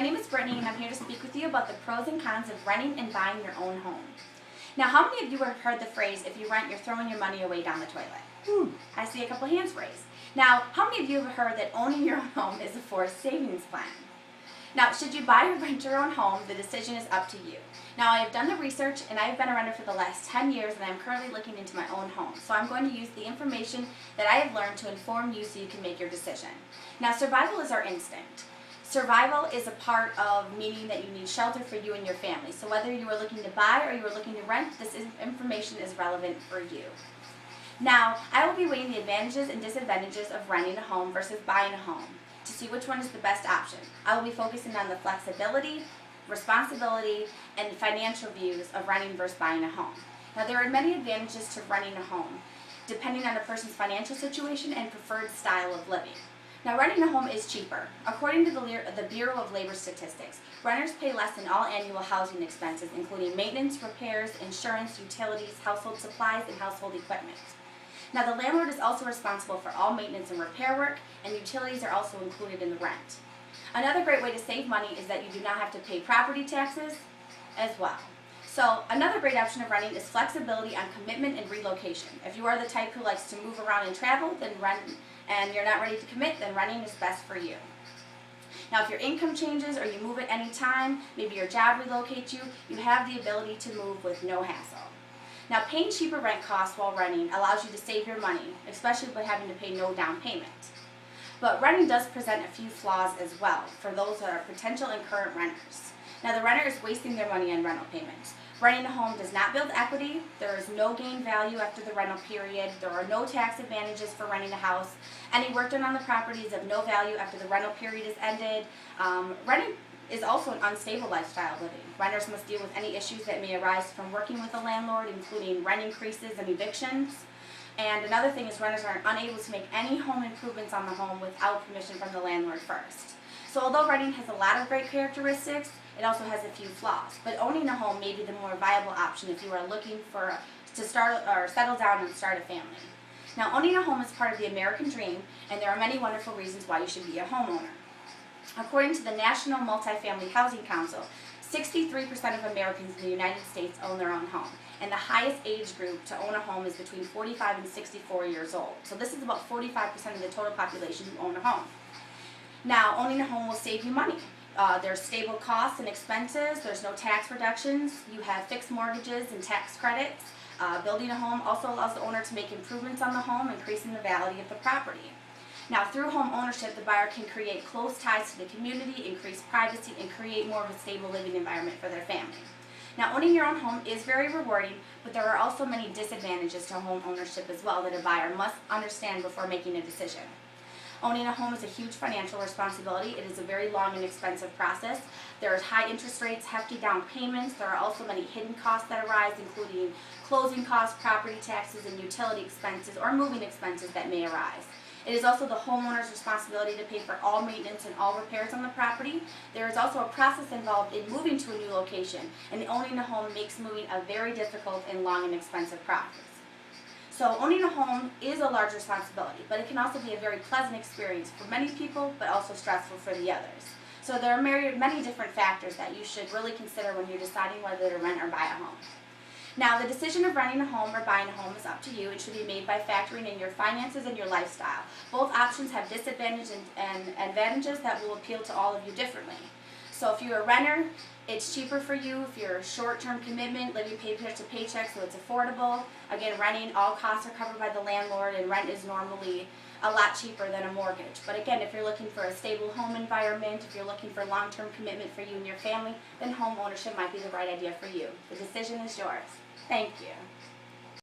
name is Brittany and I'm here to speak with you about the pros and cons of renting and buying your own home. Now, how many of you have heard the phrase, if you rent, you're throwing your money away down the toilet? I see a couple hands raised. Now, how many of you have heard that owning your own home is a forced savings plan? Now, should you buy or rent your own home, the decision is up to you. Now, I have done the research and I have been a renter for the last 10 years and I'm currently looking into my own home. So I'm going to use the information that I have learned to inform you so you can make your decision. Now, survival is our instinct. Survival is a part of meaning that you need shelter for you and your family. So whether you are looking to buy or you are looking to rent, this information is relevant for you. Now, I will be weighing the advantages and disadvantages of renting a home versus buying a home to see which one is the best option. I will be focusing on the flexibility, responsibility, and financial views of renting versus buying a home. Now, there are many advantages to renting a home, depending on a person's financial situation and preferred style of living. Now, renting a home is cheaper. According to the Bureau of Labor Statistics, renters pay less than all annual housing expenses, including maintenance, repairs, insurance, utilities, household supplies, and household equipment. Now, the landlord is also responsible for all maintenance and repair work, and utilities are also included in the rent. Another great way to save money is that you do not have to pay property taxes as well. So, another great option of renting is flexibility on commitment and relocation. If you are the type who likes to move around and travel, then and you're not ready to commit, then renting is best for you. Now, if your income changes or you move at any time, maybe your job relocates you, you have the ability to move with no hassle. Now, paying cheaper rent costs while renting allows you to save your money, especially by having to pay no down payment. But renting does present a few flaws as well for those that are potential and current renters. Now, the renter is wasting their money on rental payments. Renting a home does not build equity, there is no gain value after the rental period, there are no tax advantages for renting a house, any work done on the property is of no value after the rental period is ended. Renting is also an unstable lifestyle living. Renters must deal with any issues that may arise from working with a landlord, including rent increases and evictions. And another thing is renters are unable to make any home improvements on the home without permission from the landlord first. So although renting has a lot of great characteristics, it also has a few flaws. But owning a home may be the more viable option if you are looking to start or settle down and start a family. Now, owning a home is part of the American dream, and there are many wonderful reasons why you should be a homeowner. According to the National Multifamily Housing Council, 63% of Americans in the United States own their own home, and the highest age group to own a home is between 45 and 64 years old. So this is about 45% of the total population who own a home. Now, owning a home will save you money. There's stable costs and expenses, there's no tax reductions, you have fixed mortgages and tax credits. Building a home also allows the owner to make improvements on the home, increasing the value of the property. Now, through home ownership, the buyer can create close ties to the community, increase privacy, and create more of a stable living environment for their family. Now, owning your own home is very rewarding, but there are also many disadvantages to home ownership as well that a buyer must understand before making a decision. Owning a home is a huge financial responsibility. It is a very long and expensive process. There are high interest rates, hefty down payments. There are also many hidden costs that arise, including closing costs, property taxes, and utility expenses or moving expenses that may arise. It is also the homeowner's responsibility to pay for all maintenance and all repairs on the property. There is also a process involved in moving to a new location, and owning a home makes moving a very difficult and long and expensive process. So owning a home is a large responsibility, but it can also be a very pleasant experience for many people, but also stressful for the others. So there are many different factors that you should really consider when you're deciding whether to rent or buy a home. Now, the decision of renting a home or buying a home is up to you. It should be made by factoring in your finances and your lifestyle. Both options have disadvantages and advantages that will appeal to all of you differently. So if you're a renter, it's cheaper for you. If you're a short-term commitment, living paycheck to paycheck, so it's affordable. Again, renting, all costs are covered by the landlord, and rent is normally a lot cheaper than a mortgage. But again, if you're looking for a stable home environment, if you're looking for long-term commitment for you and your family, then home ownership might be the right idea for you. The decision is yours. Thank you.